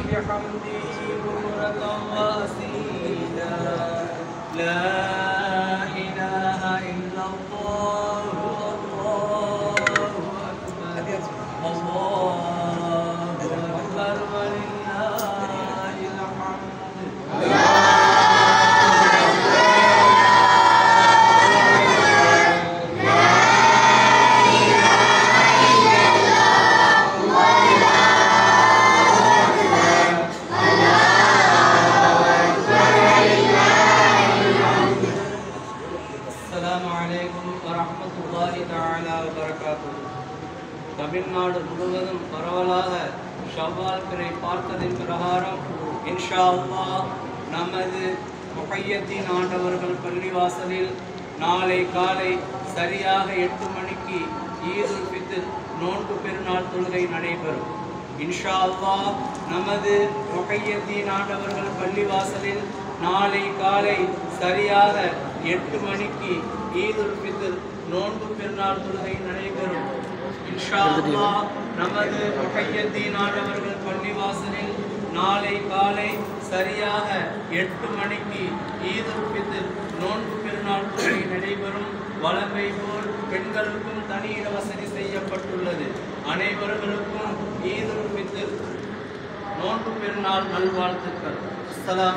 بحمده بكرة وأصيلا لا إله إلا الله الله أكبر الله أكبر ولله الحمد தமிழ்நாடு முழுவதும் பரவலாக ஷவ்வால் பிறை பார்த்ததின் பிரகாரம் இன்ஷா அல்லாஹ் நமது முஹையத்தீன் ஆண்டவர்கள் பள்ளிவாசலில் நாளை காலை சரியாக 8 மணிக்கு ஈதுல் ஃபித்ர் நோன்பு பெருநாள் தொழுகை நடைபெறும். இன்ஷா அல்லாஹ் நமது முஹையத்தீன் ஆண்டவர்கள் பள்ளிவாசலில் நாளை காலை சரியாக 8 மணிக்கு ஈதுல் ஃபித்ர் நோன்பு பெருநாள் தொழுகை நடைபெறும். இன்ஷா அல்லாஹ் நமது முஹையத்தீன் ஆண்டவர்கள் பள்ளிவாசலில் நாளை காலை சரியாக 8 மணிக்கு ஈதுல் ஃபித்ர் நோன்பு பெருநாள் தொழுகை நடைபெறும். வழமை போல் பெண்களுக்கும் தனியிட வசதி செய்யப்பட்டுள்ளது. அனைவர்களுக்கும் ஈதுல் ஃபித்ர் நோன்பு பெருநாள் நல்வாழ்த்துக்கள். அஸ்ஸலாம்.